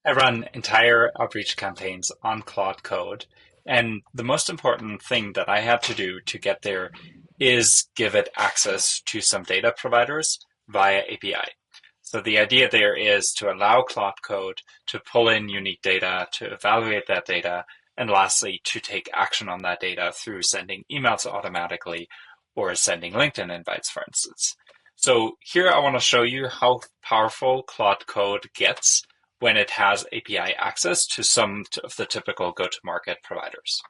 I run entire outreach campaigns on Claude Code. And the most important thing that I had to do to get there is give it access to some data providers via API. So the idea there is to allow Claude Code to pull in unique data, to evaluate that data, and lastly, to take action on that data through sending emails automatically or sending LinkedIn invites, for instance. So here I want to show you how powerful Claude Code gets when it has API access to some of the typical go-to-market providers.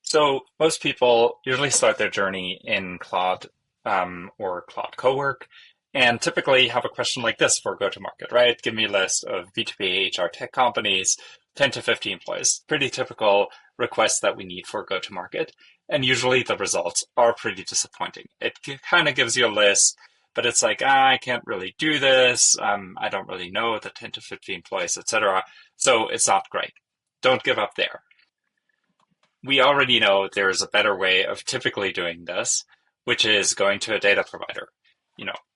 So most people usually start their journey in Claude or Claude Cowork and typically have a question like this for go-to-market, right? Give me a list of B2B HR tech companies, 10 to 50 employees, pretty typical requests that we need for go-to-market. And usually the results are pretty disappointing. It kind of gives you a list, but it's like, I can't really do this. I don't really know the 10 to 50 employees, etc. So it's not great. Don't give up there. We already know there's a better way of typically doing this, which is going to a data provider.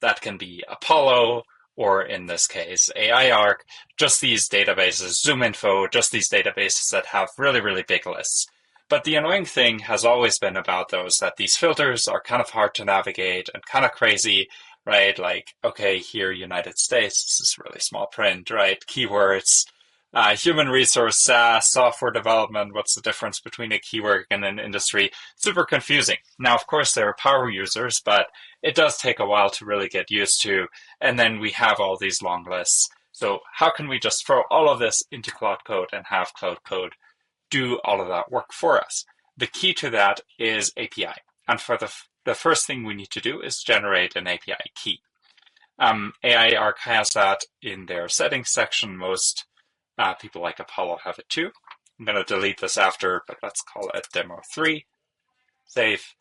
That can be Apollo, or in this case, AI Ark, just these databases, ZoomInfo, just these databases that have really, really big lists. But the annoying thing has always been about those that these filters are kind of hard to navigate and kind of crazy, right? Like, okay, here, United States, this is really small print, right? Keywords, human resource, SaaS, software development, what's the difference between a keyword and an industry? Super confusing. Now, of course, there are power users, but it does take a while to really get used to. And then we have all these long lists. So how can we just throw all of this into Claude Code and have Claude Code do all of that work for us? The key to that is API. And for the first thing we need to do is generate an API key. AI Ark has that in their settings section. Most people like Apollo have it too. I'm going to delete this after, but let's call it demo 3. Save.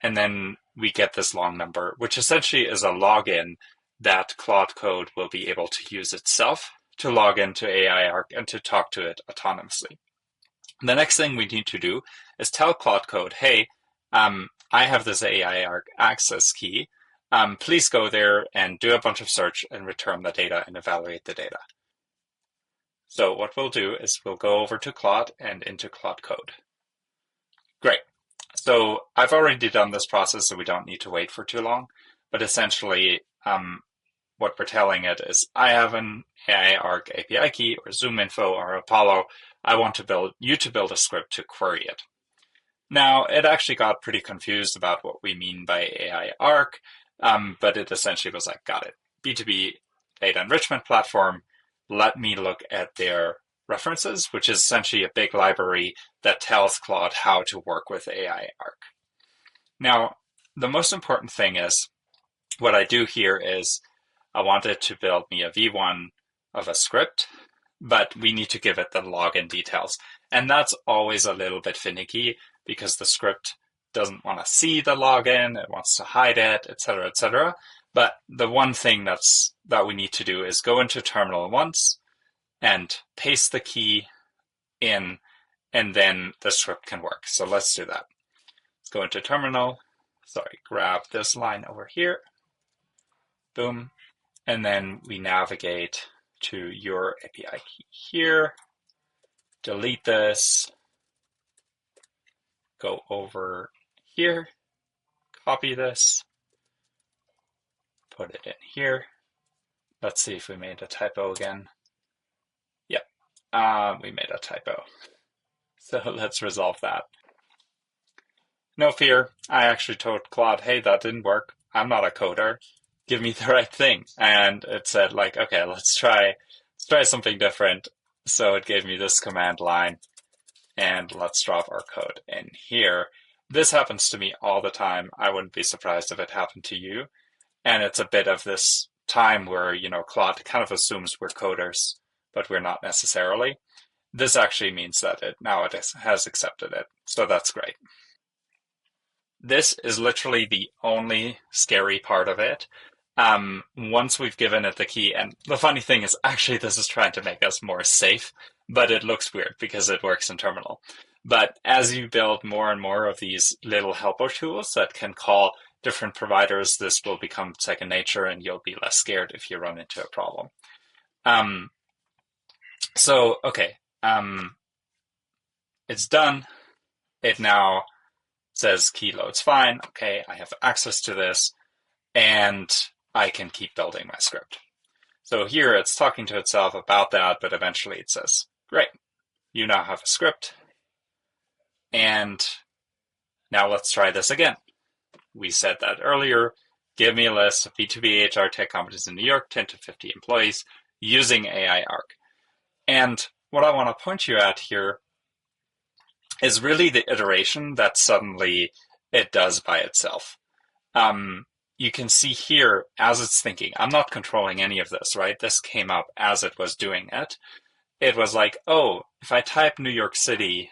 And then we get this long number, which essentially is a login that Claude Code will be able to use itself to log into AI Ark and to talk to it autonomously. The next thing we need to do is tell Claude Code, hey, I have this AI Ark access key. Please go there and do a bunch of search and return the data and evaluate the data. So what we'll do is we'll go over to Claude and into Claude Code. Great. So I've already done this process, so we don't need to wait for too long. But essentially, what we're telling it is, I have an AI Ark API key or ZoomInfo or Apollo. I want you to build a script to query it. Now, it actually got pretty confused about what we mean by AI Ark, but it essentially was like, got it. B2B data enrichment platform. Let me look at their references, which is essentially a big library that tells Claude how to work with AI Ark. Now, the most important thing is, what I do here is I want it to build me a V1 of a script, but we need to give it the login details. And that's always a little bit finicky because the script doesn't want to see the login, it wants to hide it, etc., etc. But the one thing that we need to do is go into terminal once and paste the key in, and then the script can work. So let's do that. Let's go into terminal. Grab this line over here. Boom. And then we navigate to your API key here. Delete this. Go over here. Copy this. Put it in here. Let's see if we made a typo again. Yep, we made a typo. So let's resolve that. No fear, I actually told Claude, hey, that didn't work. I'm not a coder. Give me the right thing. And it said like, okay, let's try something different. So it gave me this command line, and let's drop our code in here. This happens to me all the time. I wouldn't be surprised if it happened to you. And it's a bit of this time where, Claude kind of assumes we're coders, but we're not necessarily. This actually means that it has accepted it. So that's great. This is literally the only scary part of it. Once we've given it the key, and the funny thing is actually this is trying to make us more safe, but it looks weird because it works in terminal. But as you build more and more of these little helper tools that can call different providers, this will become second nature and you'll be less scared if you run into a problem. So, okay, it's done. It now says key loads fine. Okay, I have access to this, and I can keep building my script. So here it's talking to itself about that, but eventually it says, great, you now have a script, and now let's try this again. We said that earlier. Give me a list of B2B HR tech companies in New York, 10 to 50 employees, using AI Ark. And what I want to point you at here is really the iteration that suddenly it does by itself. You can see here as it's thinking, I'm not controlling any of this, right? This came up as it was doing it. It was like, oh, if I type New York City,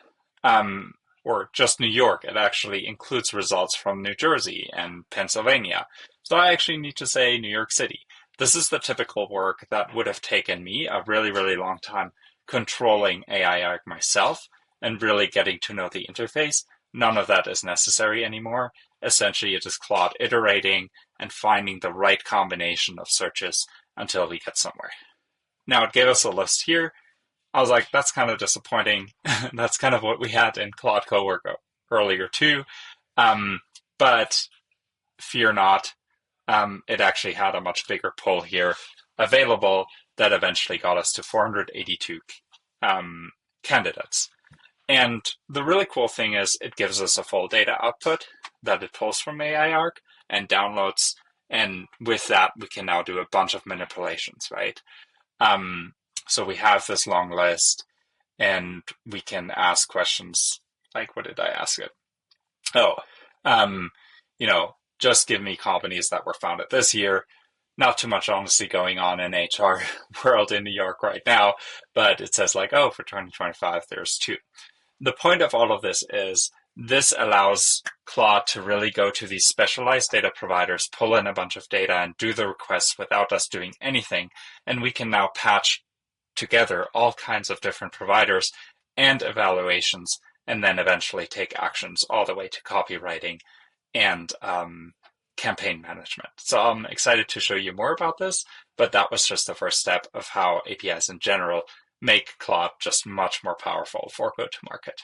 or just New York, it actually includes results from New Jersey and Pennsylvania. So I actually need to say New York City. This is the typical work that would have taken me a really, really long time controlling AI Arc myself and really getting to know the interface. None of that is necessary anymore. Essentially, it is Claude iterating and finding the right combination of searches until we get somewhere. Now, it gave us a list here. I was like, that's kind of disappointing. That's kind of what we had in Claude Code earlier too. But fear not, it actually had a much bigger pool here available that eventually got us to 482 candidates. And the really cool thing is it gives us a full data output that it pulls from AI Arc and downloads. And with that, we can now do a bunch of manipulations, right? So we have this long list and we can ask questions like, what did I ask it? Oh, just give me companies that were founded this year. Not too much honestly going on in HR world in New York right now, but it says like, oh, for 2025, there's 2. The point of all of this is this allows Claude to really go to these specialized data providers, pull in a bunch of data and do the requests without us doing anything. And we can now patch together all kinds of different providers and evaluations, and then eventually take actions all the way to copywriting and campaign management. So I'm excited to show you more about this, but that was just the first step of how APIs in general make Claude just much more powerful for go-to-market.